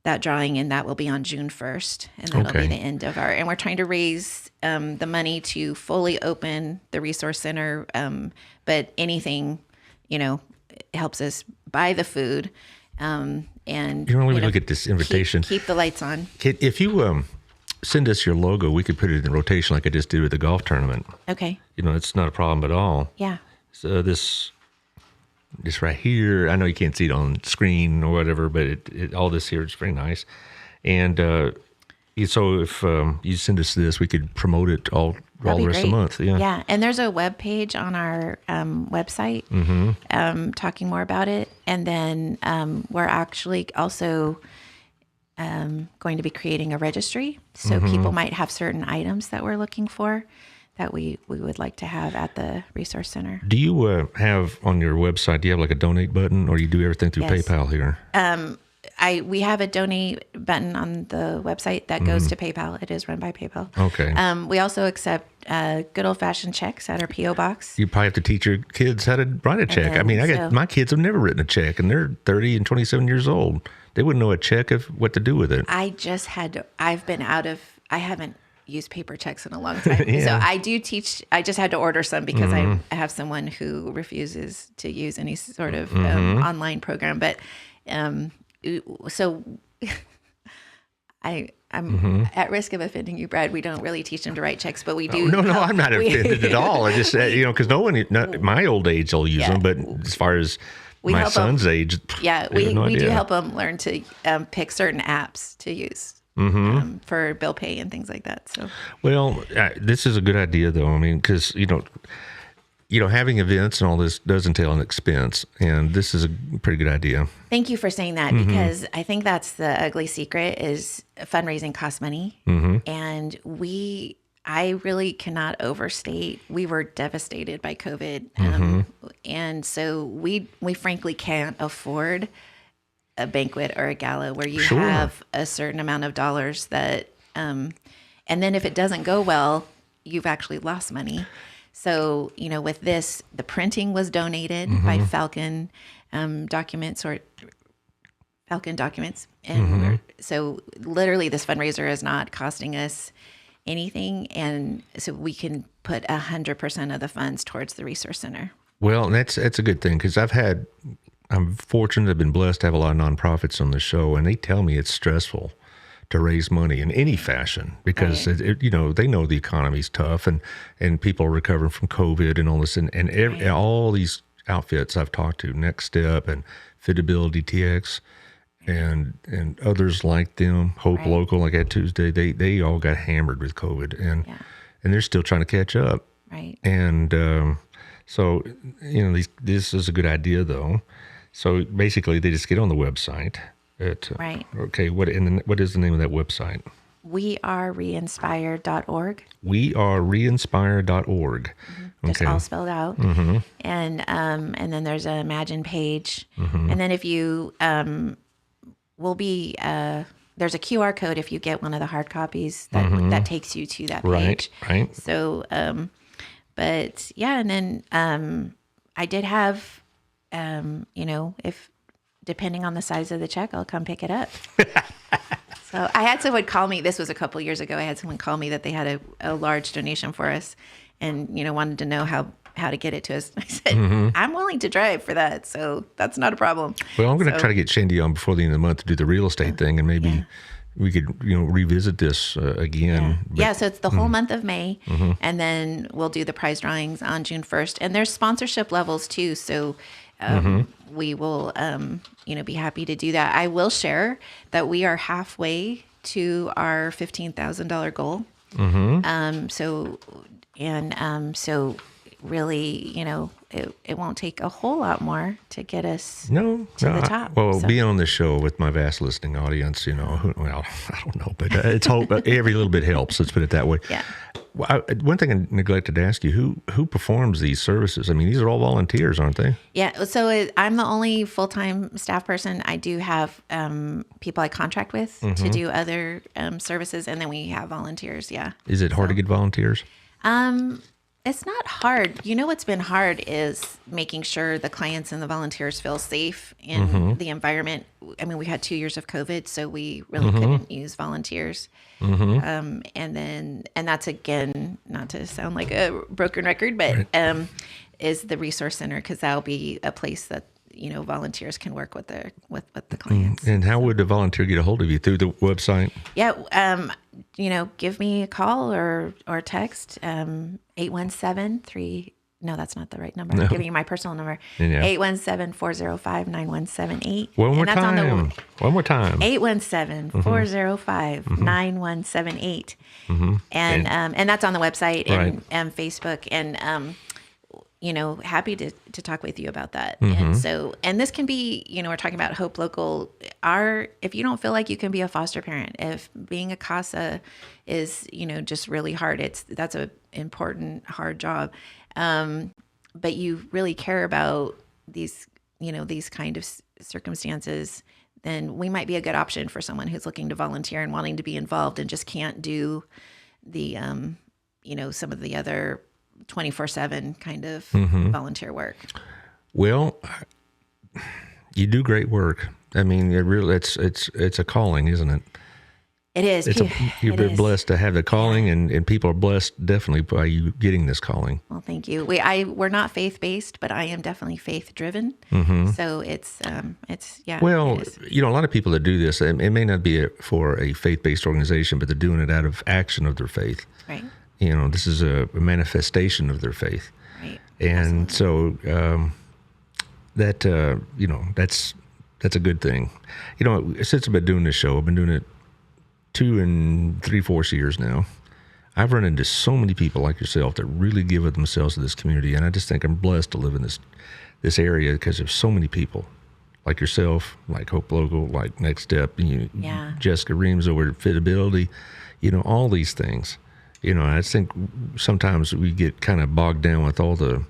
that drawing, and that will be on June 1st, and that'll be the end of and we're trying to raise the money to fully open the Resource Center, but anything, helps us buy the food, and let me look at this invitation. Keep the lights on. If you send us your logo, we could put it in rotation like I just did with the golf tournament. Okay. It's not a problem at all. Yeah. So this right here, I know you can't see it on screen or whatever, but it all this here is very nice. And so if you send us this, we could promote it all the rest of the month. Yeah. Yeah. And there's a web page on our website talking more about it. And then we're actually also going to be creating a registry. So people might have certain items that we're looking for that we would like to have at the Resource Center. Do you have on your website, do you have like a donate button, or you do everything through PayPal here? We have a donate button on the website that goes to PayPal. It is run by PayPal. Okay. We also accept good old-fashioned checks at our P.O. box. You probably have to teach your kids how to write a check. I mean, my kids have never written a check, and they're 30 and 27 years old. They wouldn't know a check what to do with it. I haven't used paper checks in a long time. So I do teach. I just had to order some because I have someone who refuses to use any sort of online program. But so I'm at risk of offending you, Brad. We don't really teach them to write checks, but we do. No, I'm not offended at all. I just because no one, my old age, will use them. But as far as my son's age, we do help them learn to pick certain apps to use. For bill pay and things like that. So, well, this is a good idea, though. I mean, because having events and all this does entail an expense, and this is a pretty good idea. Thank you for saying that, because I think that's the ugly secret is fundraising costs money, and I really cannot overstate. We were devastated by COVID, and so we frankly can't afford a banquet or a gala where you have a certain amount of dollars that, and then if it doesn't go well, you've actually lost money. So, with this, the printing was donated by Falcon Documents. And so literally this fundraiser is not costing us anything. And so we can put 100% of the funds towards the Resource Center. Well, that's a good thing, because I'm fortunate, I've been blessed to have a lot of nonprofits on the show, and they tell me it's stressful to raise money in any fashion because, they know the economy's tough and people are recovering from COVID and all this, and all these outfits I've talked to, Next Step and Fitability TX, and others like them, Hope Right. Local, like at Tuesday, they all got hammered with COVID, and they're still trying to catch up. Right. And so, this is a good idea, though. So basically, they just get on the website. Right. Okay, what is the name of that website? We are ReInspire.org. We are ReInspire.org. Just Okay. all spelled out. And then there's an Imagine page. And then if you there's a QR code if you get one of the hard copies that takes you to that page. Right. So, but yeah, and then I did have, if depending on the size of the check, I'll come pick it up. So I had someone call me. This was a couple years ago. I had someone call me that they had a large donation for us, and wanted to know how to get it to us. I said, I'm willing to drive for that, so that's not a problem. Well, I'm going to try to get Shandy on before the end of the month to do the real estate thing, and maybe we could, revisit this again. Yeah, so it's the whole month of May, and then we'll do the prize drawings on June 1st. And there's sponsorship levels too, so we will, be happy to do that. I will share that we are halfway to our $15,000 goal. So really, it won't take a whole lot more to get us to the top. Being on this show with my vast listening audience, I don't know, but it's hope every little bit helps. Let's put it that way. Yeah. One thing I neglected to ask you, who performs these services? I mean, these are all volunteers, aren't they? Yeah. So I'm the only full-time staff person. I do have people I contract with to do other services, and then we have volunteers. Yeah. Is it hard to get volunteers? It's not hard. What's been hard is making sure the clients and the volunteers feel safe in the environment. I mean, we had 2 years of COVID, so we really couldn't use volunteers. And that's, again, not to sound like a broken record, but is the resource center, because that'll be a place that volunteers can work with the clients. And how would a volunteer get a hold of you? Through the website? Yeah. Give me a call or text, 817-3. No, that's not the right number. I'm giving you my personal number. 817-405-9178. One more time. 817-405-9178. And that's on the website and Facebook, and happy to talk with you about that. And this can be, we're talking about Hope Local. If you don't feel like you can be a foster parent, if being a CASA is, just really hard, that's a important, hard job. But you really care about these kind of circumstances, then we might be a good option for someone who's looking to volunteer and wanting to be involved and just can't do the, some of the other 24/7 kind of volunteer work. Well, you do great work. I mean, it's a calling, isn't it? It is. You're blessed to have the calling, and people are blessed definitely by you getting this calling. Well, thank you. We're not faith-based, but I am definitely faith-driven. So it's yeah. Well, it is. a lot of people that do this, it may not be for a faith-based organization, but they're doing it out of action of their faith. Right. This is a manifestation of their faith. Right. And so that's a good thing. Since I've been doing this show, I've been doing it 2 3/4 years now. I've run into so many people like yourself that really give of themselves to this community, and I just think I'm blessed to live in this area because there's so many people like yourself, like Hope Local, like Next Step, Jessica Reams over at Fitability, all these things. I just think sometimes we get kind of bogged down with all the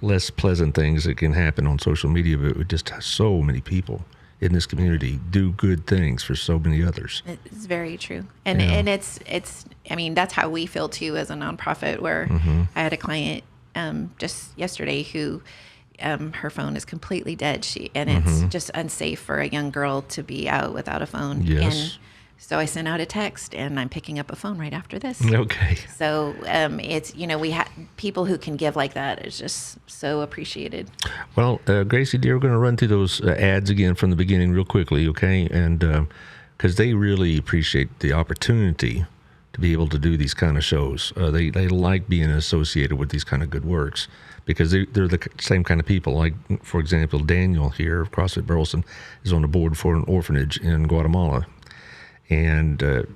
less pleasant things that can happen on social media, but with just so many people in this community do good things for so many others. It's very true. And it's I mean, that's how we feel too as a nonprofit, where I had a client just yesterday who her phone is completely dead. It's just unsafe for a young girl to be out without a phone. Yes. And so I sent out a text, and I'm picking up a phone right after this. Okay. So it's, we have people who can give like that is just so appreciated. Well, Gracie, dear, we're going to run through those ads again from the beginning real quickly, okay? And because they really appreciate the opportunity to be able to do these kind of shows. They like being associated with these kind of good works. because they're the same kind of people. Like, for example, Daniel here of CrossFit Burleson is on the board for an orphanage in Guatemala. And,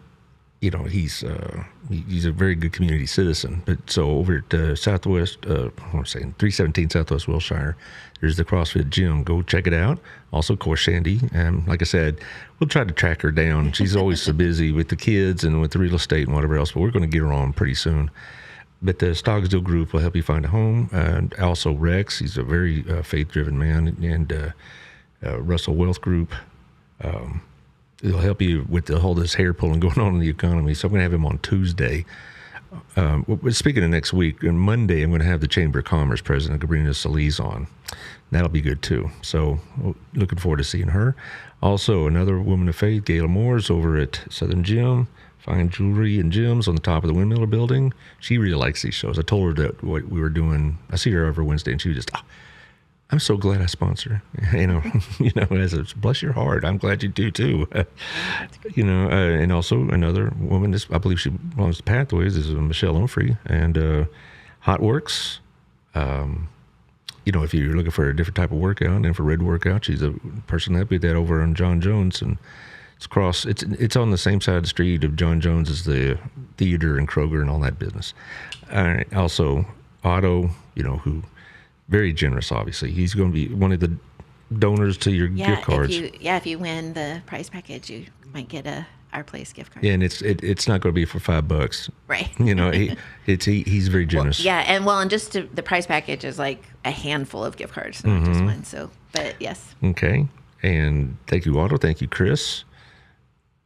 he's a very good community citizen. But so over at Southwest, 317 Southwest Wilshire, there's the CrossFit gym. Go check it out. Also, of course, Shandy. Like I said, we'll try to track her down. She's always so busy with the kids and with the real estate and whatever else, but we're going to get her on pretty soon. But the Stogsdill group will help you find a home. And also Rex, he's a very faith-driven man. And Russell Wealth Group, it'll help you with all this hair pulling going on in the economy. So I'm going to have him on Tuesday. Speaking of next week, on Monday, I'm going to have the Chamber of Commerce President, Gabrina Solis, on. That'll be good, too. So looking forward to seeing her. Also, another woman of faith, Gayla Moore's over at Southern Gym, Fine Jewelry and Gyms on the top of the Windmiller Building. She really likes these shows. I told her that what we were doing, I see her every Wednesday, and she was just, I'm so glad I sponsor. As a bless your heart. I'm glad you do too. And also another woman. I believe she belongs to Pathways. Is Michelle Onfrey and Hot Works. If you're looking for a different type of workout, and infrared workout, she's a person that did that over on John Jones, and it's on the same side of the street of John Jones as the theater and Kroger and all that business. Also, Otto, who. Very generous, obviously. He's going to be one of the donors to your gift cards. If you win the prize package, you might get Our Place gift card. Yeah, and it's not going to be for $5, right? He's very generous. And just the prize package is like a handful of gift cards, not just one. So, but yes. Okay, and thank you, Otto. Thank you, Chris,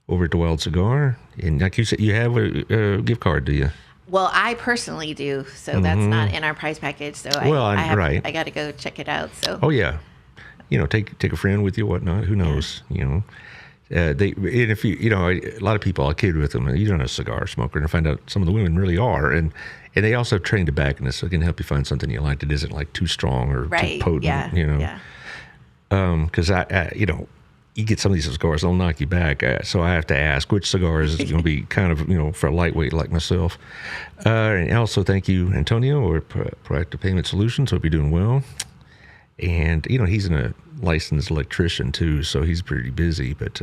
over at the Wild Cigar. And like you said, you have a gift card, do you? Well, I personally do, so that's not in our prize package. So I got to go check it out. So take a friend with you, whatnot. Who knows? If a lot of people, I kid with them. You're not a cigar smoker, and I find out some of the women really are, and they also have trained tobacconists, so it can help you find something you like that isn't like too strong or too potent. Because you get some of these cigars, they'll knock you back. So I have to ask which cigars is going to be kind of, for a lightweight like myself. And also thank you, Antonio, or Proactive Payment Solutions. Hope you're doing well. And, he's a licensed electrician too, so he's pretty busy, but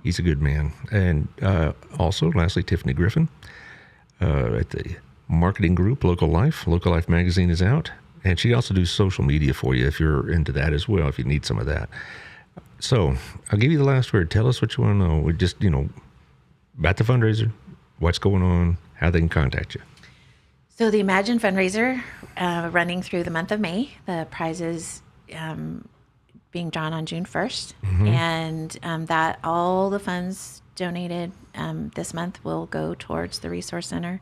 he's a good man. And also, lastly, Tiffany Griffin at the marketing group, Local Life. Local Life magazine is out. And she also does social media for you if you're into that as well, if you need some of that. So I'll give you the last word. Tell us what you want to know. We just, about the fundraiser, what's going on, how they can contact you. So the Imagine fundraiser running through the month of May. The prizes being drawn on June 1st. And that all the funds donated this month will go towards the Resource Center,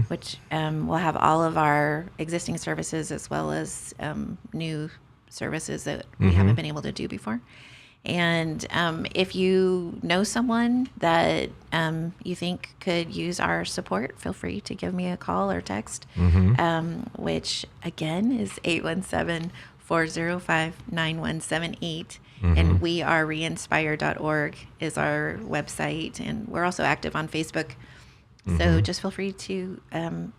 which will have all of our existing services as well as new services that we haven't been able to do before. And if you know someone that you think could use our support, feel free to give me a call or text, which again is 817-405-9178. And we are ReInspire.org is our website. And we're also active on Facebook. So just feel free to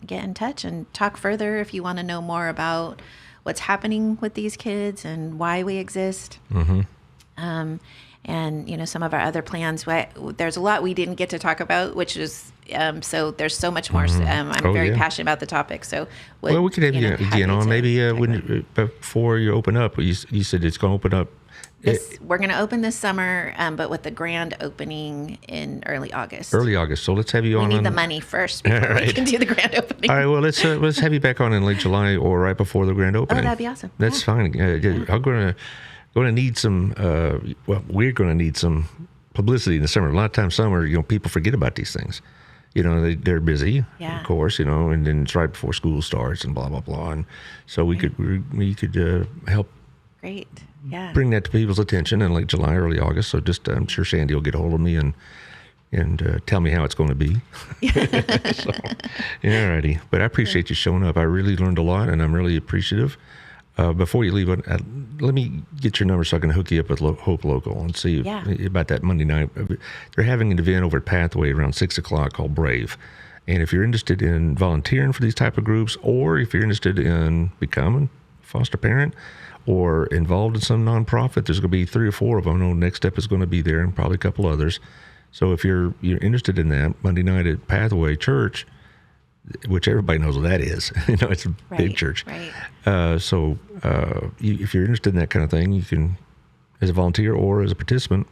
get in touch and talk further if you want to know more about what's happening with these kids and why we exist. And, some of our other plans. There's a lot we didn't get to talk about, which is, so there's so much more. I'm very passionate about the topic. So, we could have you again on maybe before you open up. You said it's going to open up. We're going to open this summer, but with the grand opening in early August. Early August. So let's have you on. We need the money first before we can do the grand opening. All right. Well, let's have you back on in late July or right before the grand opening. Oh, that'd be awesome. That's fine. I'm going to need some. We're going to need some publicity in the summer. A lot of times, summer, people forget about these things. They're busy, of course. And then it's right before school starts and blah blah blah. And so we could help. Great. Yeah. Bring that to people's attention in late July, early August. So I'm sure Sandy will get a hold of me and tell me how it's going to be. So, alrighty. But I appreciate you showing up. I really learned a lot, and I'm really appreciative. Before you leave, let me get your number so I can hook you up with Hope Local and see about that Monday night. They're having an event over at Pathway around 6 o'clock called Brave. And if you're interested in volunteering for these type of groups, or if you're interested in becoming a foster parent or involved in some nonprofit, there's going to be 3 or 4 of them. I know Next Step is going to be there and probably a couple others. So if you're interested in that, Monday night at Pathway Church, which everybody knows what that is. It's a big church. Right. If you're interested in that kind of thing, you can, as a volunteer or as a participant,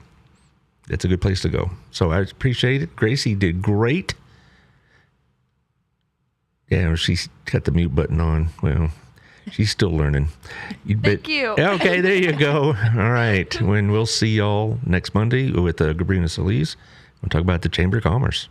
it's a good place to go. So I appreciate it. Gracie did great. Yeah, she's got the mute button on. Well, she's still learning. Thank you. Okay, there you go. All right. When we'll see y'all next Monday with Gabrina Solis. We'll talk about the Chamber of Commerce.